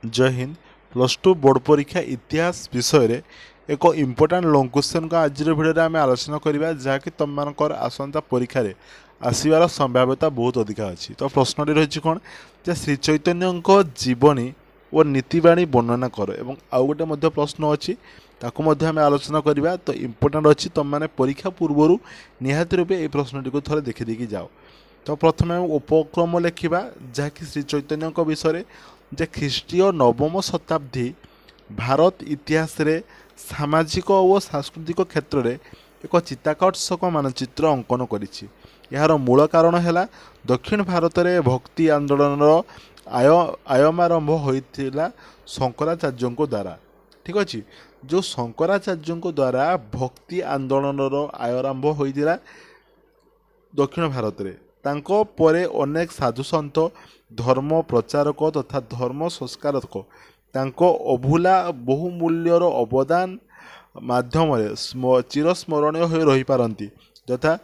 जय Hind plus two board परीक्षा इतिहास विषय एक इम्पोर्टाट लंग क्वेश्चन को आज भिडियो आम आलोचना करवा जहाँकि तुम मानकर आसंता परीक्षा आसबार संभाव्यता बहुत अधिका अच्छी। तो प्रश्न रही कौन जे श्री चैतन्य जीवनी और नीतिवाणी वर्णना कर एवं आउ गोटे प्रश्न अच्छी ताकू आम आलोचना करवा। तो इम्पोर्टाट अच्छी तुम मैंने परीक्षा पूर्वर निहाती रूपे ये प्रश्नटी को थे देखीदेकी जाओ। तो प्रथम आम उपक्रम लिखा जहाँकि श्री चैतन्य विषय जे ख्रीष्टीय नवम शताब्दी भारत इतिहास रे सामाजिक और सांस्कृतिक क्षेत्र में एक चित्ताकर्षक मानचित्र अंकन करिछि। यार मूल कारण है दक्षिण भारत में भक्ति आंदोलन आयमारंभ होइथिला शंकराचार्य द्वारा। ठीक अच्छे, जो शंकराचार्य द्वारा भक्ति आंदोलन आरंभ होइथिला दक्षिण भारत में तांको परे अनेक साधु सन्त धर्म प्रचारक तथा धर्म संस्कारक तांको अभूला बहुमूल्यर अवदान माध्यम चिरस्मरणीय हो रही पारती यथा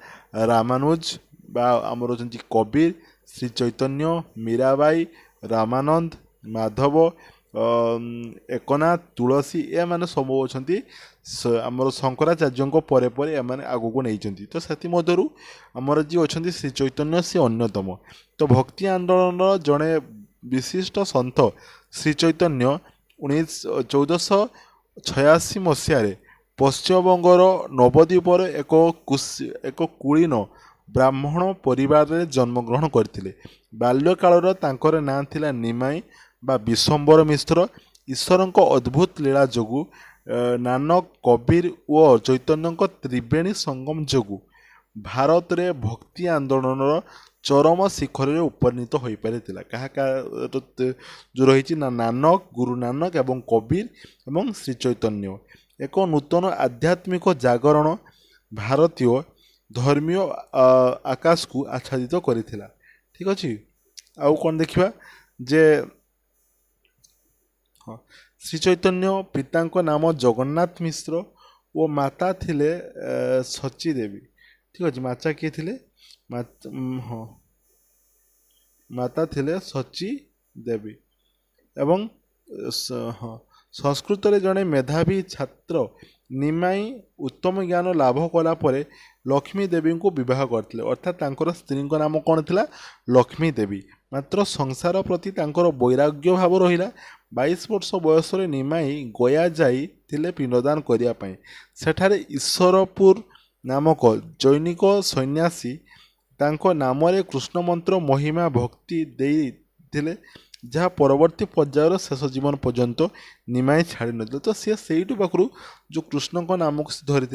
रामानुज बा आमर कबीर श्री चैतन्य मीराबाई रामानंद माधव एकनाथ तुलसी ए माने सब अच्छा आमर शंकराचार्य परे परे एमाने आगको नहीं। तो से आमर जी अच्छा श्री चैतन्य सी अन्यतम। तो भक्ति आंदोलन जड़े विशिष्ट सन्थ श्री चैतन्य 1486 मसीह पश्चिमबंगर नवद्वीपर एक कुलीन ब्राह्मण परिवार रे जन्मग्रहण करथिले। बाल्यकालर तांकर नाम थिला निमाई बा विशंबर मिश्र। ईश्वर अद्भुत लीला जोगु नानक कबीर और चैतन्य त्रिवेणी संगम जोगु भारत रे भक्ति आंदोलन चरम शिखर में उपनीत हो पारिथिला। जो रही नानक गुरु नानक एवं कबीर एवं श्री चैतन्य एक नूतन आध्यात्मिक जागरण भारतीय धर्मीय आकाश को आच्छादित करिथिला। ठीक अच्छे, आउ कौन देखा जे हाँ श्री चैतन्य पिता नाम जगन्नाथ मिश्र और माता थिले सची देवी। ठीक अच्छे, माता किए थिले हाँ माता थिले सची देवी एवं हाँ संस्कृत रे जड़े मेधावी छात्र निमाई उत्तम ज्ञान लाभ कला परे लक्ष्मी देवी को विवाह करते। अर्थात तांकर स्त्री नाम कौन थिला लक्ष्मी देवी। मात्र संसार प्रति तांकर वैराग्य भाव रहिला। 22 वर्ष बयस निमाई गया जाई थिले पिंडदान करिया पई। सेठारे ईश्वरपुर नामक जैनिक सन्यासी तांको नामरे कृष्ण मंत्र महिमा भक्ति देइथिले जहाँ परवर्ती पर्यायर शेष जीवन पर्यंत निमाई छाड़ी नथिले। तो सी से पाखु जो कृष्ण को नाम को धरी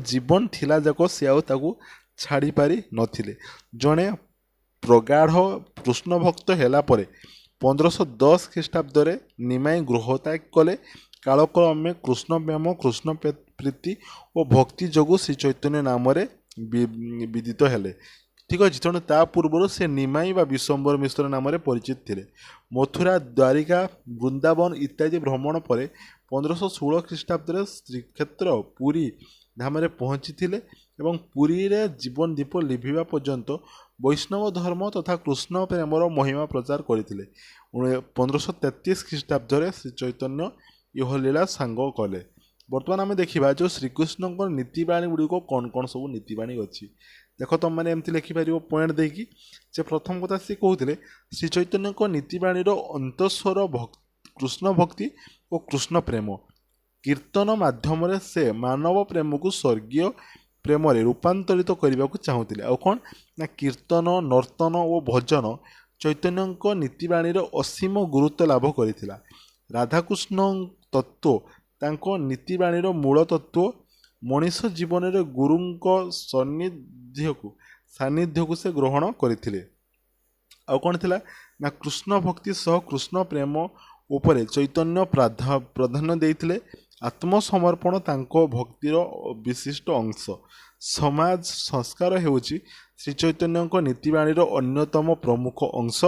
जीवन थिला जाक सी आउ छाड़ी पारि नथिले। जड़े प्रगाढ़ कृष्ण भक्त हैला परे 1510 ख्रीष्टाब्द निमाई गृहत्याग कले। कालक्रमे कृष्ण प्रेम कृष्ण प्रीति और भक्ति जोगु श्री चैतन्य नाम विदित हेले। ठीक अच्छे, तेणु ता पूर्व से निमाई बा विशंबर मिश्र नाम परिचित थे। मथुरा द्वारिका वृंदावन इत्यादि भ्रमण पर 1516 ख्रीष्टाब्द श्रीक्षेत्र पुरी धाम पहुँची एवं पुरी रे जीवन दीप लिभिबा पर्यंत वैष्णव धर्म तथा कृष्ण प्रेमर महिमा प्रचार करते। 1533 ख्रीष्टाब्द श्री चैतन्य यह लीला सांग कले। बर्तमान आम देखा जो श्रीकृष्ण नीतिवाणी गुड़िक कौन कौन सब नीतिवाणी अच्छी देख तुम मैंने एमती लिखिपार पॉइंट देकी जे प्रथम कथा सी कहते श्री चैतन्य नीतिवाणी अंतस्वर कृष्ण भक्ति और कृष्ण प्रेम कीर्तन माध्यम से मानव प्रेम को स्वर्गीय प्रेम रूपांतरित करने को चाहूले। आ कौन ना कीर्तन नर्तन और भजन चैतन्य नीतिवाणी असीम गुरुत्व लाभ करथिला। राधाकृष्ण तत्व तांको नीतिवाणी मूल तत्व मनीष जीवन में गुरु सानिध्य को से ग्रहण करथिले। आ कौन थिला ना कृष्ण भक्ति सह कृष्ण प्रेम उपरे चैतन्य प्राधान्य देइथिले। आत्मसमर्पण तांको भक्तिर विशिष्ट अंश। समाज संस्कार हेउची श्री चैतन्य नीतिवाणी अन्यतम प्रमुख अंश।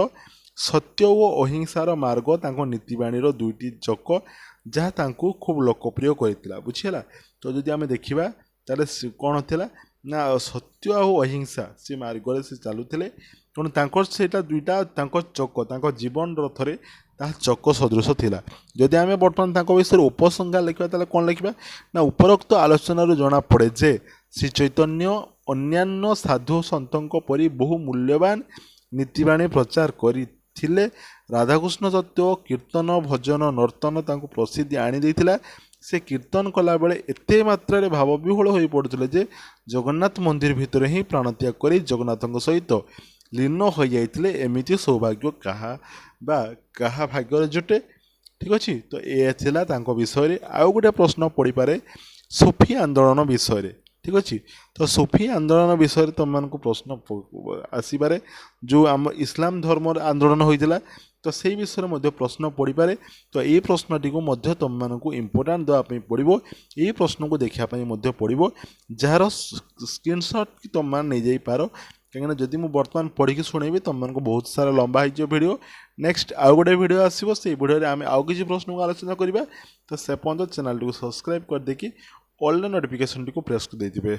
सत्य और अहिंसार मार्ग तांको नीतिवाणी दुईटी चक जहाँ तांको खूब लोकप्रिय करथिला। बुझीला। तो जदि आमे देखिबा ताले कौन थिला ना सत्य और अहिंसा से मार्ग से चलुथिले। तेणु तांकर सेटा दुईटा तांकर चक तांकर जीवन रथरे ତାହା ଚକ ସଦୃଶ ଥିଲା। ଯଦି ଆମେ ବର୍ତ୍ତମାନ ତାଙ୍କ ବିଷୟରେ ଉପସଂହାର ଲେଖିବା ତାହେଲେ କ'ଣ ଲେଖିବା ନା ଉପରୋକ୍ତ ଆଲୋଚନାରୁ ଜଣାପଡ଼େ ଯେ ଶ୍ରୀ ଚୈତନ୍ୟ ଅନ୍ୟାନ୍ୟ ସାଧୁ ସନ୍ତଙ୍କ ପରି ବହୁ ମୂଲ୍ୟବାନ ନୀତିବାଣୀ ପ୍ରଚାର କରିଥିଲେ। ରାଧାକୃଷ୍ଣ ତତ୍ତ୍ୱ କୀର୍ତ୍ତନ ଭଜନ ନର୍ତ୍ତନ ତାଙ୍କୁ ପ୍ରସିଦ୍ଧି ଆଣିଦେଇଥିଲା। ସେ କୀର୍ତ୍ତନ କଲାବେଳେ ଏତେ ମାତ୍ରାରେ ଭାବବିହ୍ୱଳ ହୋଇପଡ଼ୁଥିଲେ ଯେ ଜଗନ୍ନାଥ ମନ୍ଦିର ଭିତରେ ହିଁ ପ୍ରାଣତ୍ୟାଗ କରି ଜଗନ୍ନାଥଙ୍କ ସହିତ ଲୀନ ହୋଇଯାଇଥିଲେ। ଏମିତି ସୌଭାଗ୍ୟ କାହା ଭାଗ୍ୟରେ ଜୁଟେ। ଠିକ୍ ଅଛି, ତ ଏ ଥିଲା ତାଙ୍କ ବିଷୟରେ। ଆଉ ଗୋଟେ ପ୍ରଶ୍ନ ପଡ଼ିପାରେ ସୁଫି ଆନ୍ଦୋଳନ ବିଷୟରେ। ଠିକ୍ ଅଛି, ତ ସୁଫି ଆନ୍ଦୋଳନ ବିଷୟରେ ତୁମମାନଙ୍କୁ ପ୍ରଶ୍ନ ଆସିପାରେ, ଯେଉଁ ଆମ ଇସଲାମ ଧର୍ମର ଆନ୍ଦୋଳନ ହୋଇଥିଲା, ତ ସେଇ ବିଷୟରେ ମଧ୍ୟ ପ୍ରଶ୍ନ ପଡ଼ିପାରେ। ତ ଏଇ ପ୍ରଶ୍ନଟିକୁ ମଧ୍ୟ ତୁମମାନଙ୍କୁ ଇମ୍ପୋର୍ଟାଣ୍ଟ ଦେବା ପାଇଁ ପଡ଼ିବ। ଏଇ ପ୍ରଶ୍ନକୁ ଦେଖିବା ପାଇଁ ମଧ୍ୟ ପଡ଼ିବ, ଯାହାର ସ୍କ୍ରିନସଟ୍ କି ତୁମମାନେ ନେଇଯାଇପାର। କାହିଁକିନା ଯଦି ମୁଁ ବର୍ତ୍ତମାନ ପଢ଼ିକି ଶୁଣେଇବି ତୁମମାନଙ୍କୁ ବହୁତ ସାରା ଲମ୍ବା ହେଇଯିବ ଭିଡ଼ିଓ। ନେକ୍ସଟ ଆଉ ଗୋଟେ ଭିଡ଼ିଓ ଆସିବ, ସେଇ ଭିଡ଼ିଓରେ ଆମେ ଆଉ କିଛି ପ୍ରଶ୍ନକୁ ଆଲୋଚନା କରିବା। ତ ସେ ପର୍ଯ୍ୟନ୍ତ ଚ୍ୟାନେଲଟିକୁ ସବସ୍କ୍ରାଇବ୍ କରିଦେଇକି ଅଲ୍ ନୋଟିଫିକେସନଟିକୁ ପ୍ରେସ୍ କରିଦେଇଥିବେ।